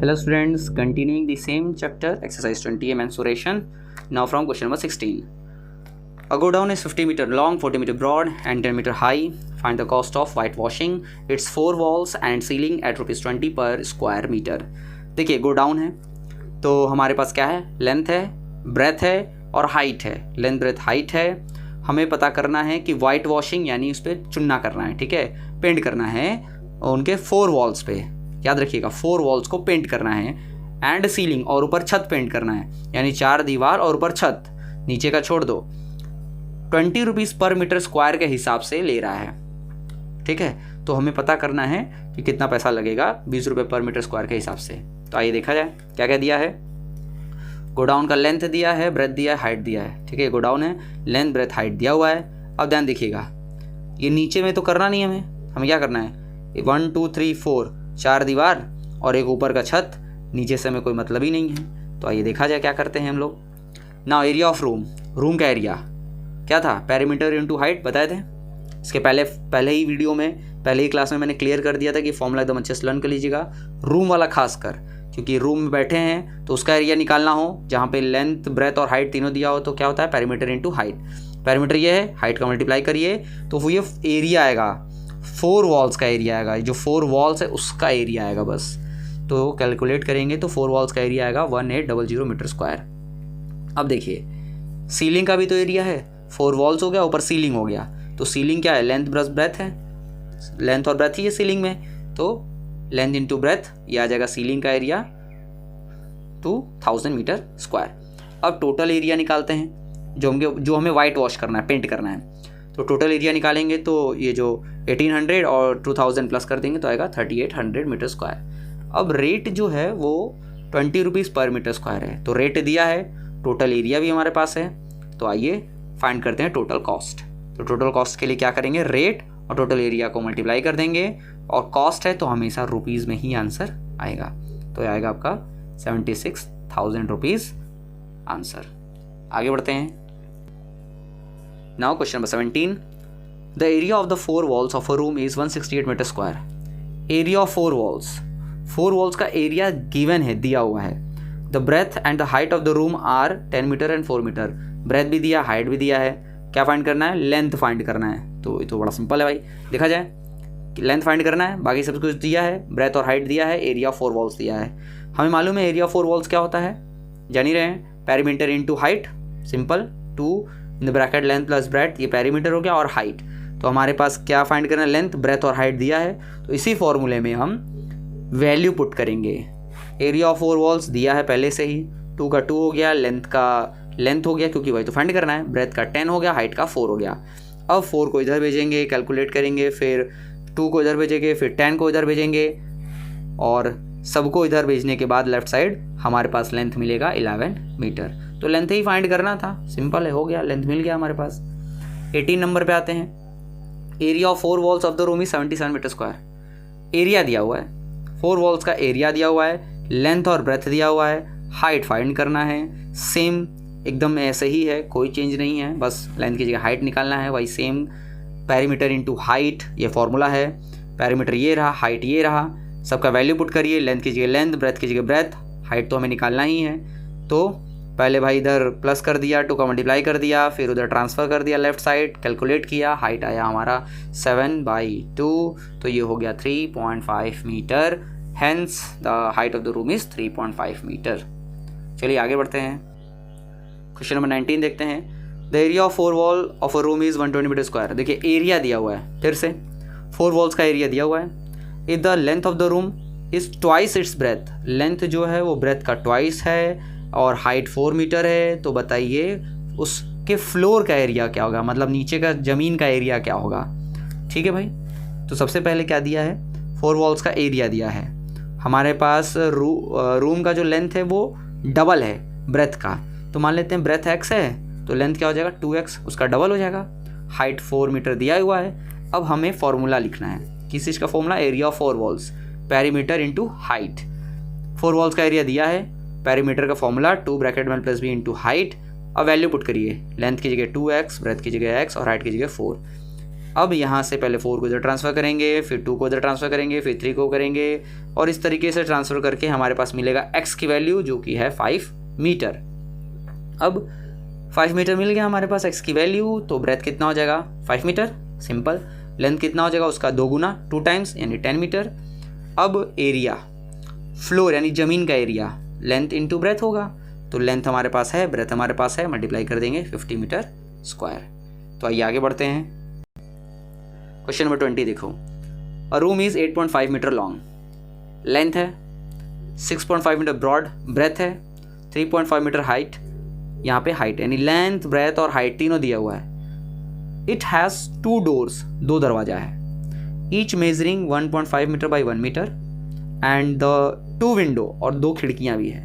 Hello students, continuing the same chapter, exercise 20, mensuration. Now from question number 16. A godown is 50 meter long, 40 meter broad and 10 meter high. Find the cost of whitewashing its 4 walls and ceiling at ₹20 per square meter. देखिए godown है तो हमारे पास क्या है, length है, breath है और height है। लेंथ ब्रेथ हाइट है। हमें पता करना है कि वाइट वॉशिंग यानी उस पर चुनना करना है, ठीक है, पेंट करना है उनके 4 वॉल्स पे। याद रखिएगा 4 वॉल्स को पेंट करना है एंड सीलिंग और ऊपर छत पेंट करना है, यानी 4 दीवार और ऊपर छत, नीचे का छोड़ दो। ₹20 पर मीटर स्क्वायर के हिसाब से ले रहा है, ठीक है। तो हमें पता करना है कि कितना पैसा लगेगा ₹20 पर मीटर स्क्वायर के हिसाब से। तो आइए देखा जाए क्या क्या दिया है। गोडाउन का लेंथ दिया है, ब्रेथ दिया है, हाइट दिया है, ठीक है। गोडाउन है, लेंथ ब्रेथ हाइट दिया हुआ है। अब ध्यान देखिएगा, ये नीचे में तो करना नहीं, हमें क्या करना है, 1 2 3 4 4 दीवार और एक ऊपर का छत, नीचे से हमें कोई मतलब ही नहीं है। तो आइए देखा जाए क्या करते हैं हम लोग। Now area of room, room का एरिया क्या था, पेरीमीटर इंटू हाइट बताए थे। इसके पहले ही वीडियो में, पहले ही क्लास में मैंने क्लियर कर दिया था कि फॉर्मूला एकदम अच्छे से लर्न कर लीजिएगा। रूम वाला खासकर, क्योंकि रूम में बैठे हैं तो उसका एरिया निकालना हो, जहाँ पे लेंथ ब्रेथ और हाइट तीनों दिया हो, तो क्या होता है, पेरीमीटर इंटू हाइट। पेरीमीटर ये है, हाइट का मल्टीप्लाई करिए तो वो ये एरिया आएगा, 4 वॉल्स का एरिया आएगा। जो 4 वॉल्स है उसका एरिया आएगा बस। तो कैलकुलेट करेंगे तो 4 वॉल्स का एरिया आएगा 1800 मीटर स्क्वायर। अब देखिए सीलिंग का भी तो एरिया है, 4 वॉल्स हो गया, ऊपर सीलिंग हो गया। तो सीलिंग क्या है, लेंथ प्लस ब्रेथ है, लेंथ और ब्रेथ ही है सीलिंग में, तो लेंथ इंटू ब्रेथ ये आ जाएगा सीलिंग का एरिया 2000 मीटर स्क्वायर। अब टोटल एरिया निकालते हैं, जो हमें वाइट वॉश करना है, पेंट करना है। तो टोटल एरिया निकालेंगे तो ये जो 1800 और 2000 प्लस कर देंगे तो आएगा 3800 मीटर स्क्वायर। अब रेट जो है वो ₹20 पर मीटर स्क्वायर है। तो रेट दिया है, टोटल एरिया भी हमारे पास है। तो आइए फाइंड करते हैं टोटल कॉस्ट। तो टोटल कॉस्ट के लिए क्या करेंगे, रेट और टोटल एरिया को मल्टीप्लाई कर देंगे, और कॉस्ट है तो हमेशा रुपीज़ में ही आंसर आएगा। तो आएगा आपका ₹76,000 आंसर। आगे बढ़ते हैं। Now question number 17. The area of the 4 walls of a room is 168 metre square. Area of 4 walls, 4 walls का एरिया गिवन है, दिया हुआ है। The breadth and the height of the room are 10 metre and 4 metre. Breadth भी दिया, height भी दिया है। क्या फाइंड करना है, लेंथ फाइंड करना है। तो ये तो बड़ा सिंपल है भाई, देखा जाए कि लेंथ फाइंड करना है, बाकी सब कुछ दिया है, ब्रेथ और हाइट दिया है, एरिया ऑफ 4 वॉल्स दिया है। हमें मालूम है एरिया ऑफ 4 वॉल्स क्या होता है, जान ही रहे हैं, perimeter into height, simple, 2 in the bracket length plus breadth, ये पेरीमीटर हो गया, और हाइट। तो हमारे पास क्या फाइंड करना है, लेंथ ब्रेथ और हाइट दिया है। तो इसी फॉर्मूले में हम वैल्यू पुट करेंगे। एरिया ऑफ 4 वॉल्स दिया है पहले से ही, 2 का 2 हो गया, लेंथ का लेंथ हो गया क्योंकि वही तो फाइंड करना है, ब्रेथ का 10 हो गया, हाइट का 4 हो गया। अब 4 को इधर भेजेंगे, कैलकुलेट करेंगे, फिर 2 को इधर भेजेंगे, फिर 10 को इधर भेजेंगे, और सबको इधर भेजने के बाद लेफ्ट साइड हमारे पास लेंथ मिलेगा 11 मीटर। तो लेंथ ही फाइंड करना था, सिंपल है, हो गया, लेंथ मिल गया हमारे पास। 18 नंबर पे आते हैं। Area of 4 walls of the room is 77 metre square. Area दिया हुआ है, 4 वॉल्स का एरिया दिया हुआ है, लेंथ और ब्रेथ दिया हुआ है, हाइट फाइंड करना है। सेम एकदम ऐसे ही है, कोई चेंज नहीं है, बस लेंथ की जगह हाइट निकालना है। वही सेम पेरीमीटर इंटू हाइट ये फॉर्मूला है, पेरीमीटर ये रहा, हाइट ये रहा, सबका वैल्यू पुट करिए, लेंथ की जगह लेंथ, ब्रेथ की जगह ब्रेथ, हाइट तो हमें निकालना ही है। तो पहले भाई इधर प्लस कर दिया, 2 का मल्टीप्लाई कर दिया, फिर उधर ट्रांसफ़र कर दिया लेफ्ट साइड, कैलकुलेट किया, हाइट आया हमारा 7/2, तो ये हो गया 3.5 मीटर। Hence the height of the room is 3.5 metre. चलिए आगे बढ़ते हैं। क्वेश्चन नंबर 19 देखते हैं। The area of 4 wall of a room is 120 metre square. देखिए एरिया दिया हुआ है, फिर से 4 वॉल्स का एरिया दिया हुआ है। If the length of the room is twice its breath, length जो है वो ब्रेथ का ट्वाइस है, और हाइट 4 मीटर है, तो बताइए उसके फ्लोर का एरिया क्या होगा, मतलब नीचे का ज़मीन का एरिया क्या होगा। ठीक है भाई, तो सबसे पहले क्या दिया है, 4 वॉल्स का एरिया दिया है। हमारे पास रूम का जो लेंथ है वो डबल है ब्रेथ का, तो मान लेते हैं ब्रेथ x है तो लेंथ क्या हो जाएगा 2x, उसका डबल हो जाएगा। हाइट 4 मीटर दिया हुआ है। अब हमें फॉर्मूला लिखना है, किस चीज़ का formula, area of 4 walls, perimeter into height. 4 walls का एरिया दिया है, पेरीमीटर का फॉर्मूला 2 ब्रैकेट में प्लस बी इंटू हाइट। अब वैल्यू पुट करिए, लेंथ की जगह 2x, ब्रेथ की जगह x और हाइट की जगह 4। अब यहाँ से पहले 4 को इधर ट्रांसफ़र करेंगे, फिर 2 को इधर ट्रांसफ़र करेंगे, फिर 3 को करेंगे, और इस तरीके से ट्रांसफ़र करके हमारे पास मिलेगा x की वैल्यू जो कि है 5 मीटर। अब 5 मीटर मिल गया हमारे पास x की वैल्यू, तो ब्रेथ कितना हो जाएगा 5 मीटर, सिंपल। लेंथ कितना हो जाएगा उसका 2 गुना 2 टाइम्स यानी 10 मीटर। अब एरिया फ्लोर यानी ज़मीन का एरिया लेंथ इंटू ब्रेथ होगा, तो लेंथ हमारे पास है, ब्रेथ हमारे पास है, मल्टीप्लाई कर देंगे 50 मीटर स्क्वायर। तो आइए आगे बढ़ते हैं। क्वेश्चन नंबर 20 देखो। A room is 8.5 metre long, length है 6.5 मीटर ब्रॉड, ब्रेथ है 3.5 मीटर हाइट। यहाँ पे हाइट यानी लेंथ, ब्रेथ और हाइट तीनों दिया हुआ है। इट हैज़ 2 डोर्स, 2 दरवाजा है, each measuring 1.5 metre by 1 metre and the 2 window और 2 खिड़कियाँ भी है,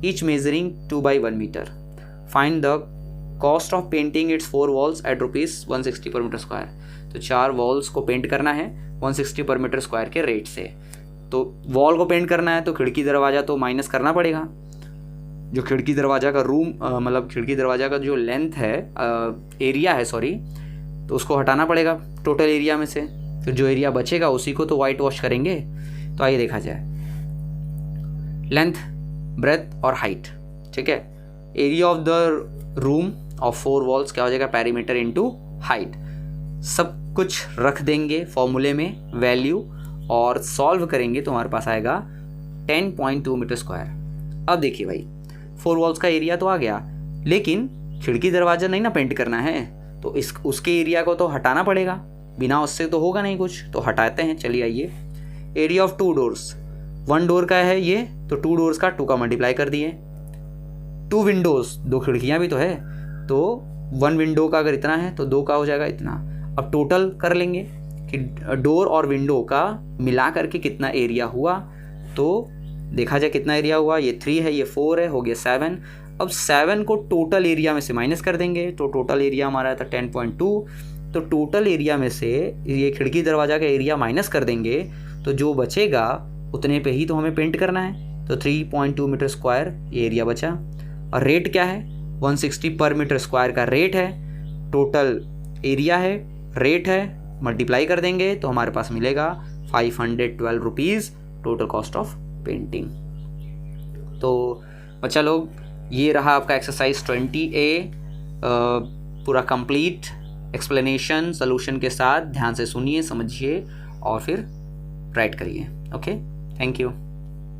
each measuring 2 by 1 metre. Find the cost of painting its 4 walls at ₹160 per metre square. तो 4 वॉल्स को पेंट करना है 160 पर मीटर स्क्वायर के रेट से। तो वॉल को पेंट करना है तो खिड़की दरवाज़ा तो माइनस करना पड़ेगा। जो खिड़की दरवाज़ा का रूम मतलब खिड़की दरवाज़ा का जो लेंथ है, एरिया है सॉरी, तो उसको हटाना पड़ेगा टोटल एरिया में से। फिर जो एरिया बचेगा उसी को तो वाइट वॉश करेंगे। तो आइए देखा जाए, लेंथ, ब्रेथ और हाइट, ठीक है। Area of the room of 4 walls क्या हो जाएगा, पेरीमीटर इनटू हाइट। सब कुछ रख देंगे फॉर्मूले में वैल्यू और सॉल्व करेंगे तो हमारे पास आएगा 10.2 मीटर स्क्वायर। अब देखिए भाई, 4 वॉल्स का एरिया तो आ गया, लेकिन खिड़की दरवाजा नहीं ना पेंट करना है, तो उसके एरिया को तो हटाना पड़ेगा, बिना उससे तो होगा नहीं कुछ। तो हटाते हैं, चलिए आइए। एरिया ऑफ 2 डोर्स, 1 डोर का है ये, तो 2 डोर्स का 2 का मल्टीप्लाई कर दिए। 2 विंडोज़, 2 खिड़कियाँ भी तो है, तो 1 विंडो का अगर इतना है तो 2 का हो जाएगा इतना। अब टोटल कर लेंगे कि डोर और विंडो का मिला करके कितना एरिया हुआ, तो देखा जाए कितना एरिया हुआ। ये 3 है, ये 4 है, हो गया 7। अब 7 को टोटल एरिया में से माइनस कर देंगे, तो टोटल एरिया हमारा था 10.2। तो टोटल एरिया में से ये खिड़की दरवाज़ा का एरिया माइनस कर देंगे, तो जो बचेगा उतने पे ही तो हमें पेंट करना है। तो 3.2 मीटर स्क्वायर ये एरिया बचा। और रेट क्या है, 160 पर मीटर स्क्वायर का रेट है, टोटल एरिया है, रेट है, मल्टीप्लाई कर देंगे तो हमारे पास मिलेगा 512 rupees total cost of painting. तो बच्चा लोग, ये रहा आपका एक्सरसाइज 20A पूरा कंप्लीट एक्सप्लेनेशन सॉल्यूशन के साथ। ध्यान से सुनिए, समझिए और फिर राइट करिए। Okay, thank you.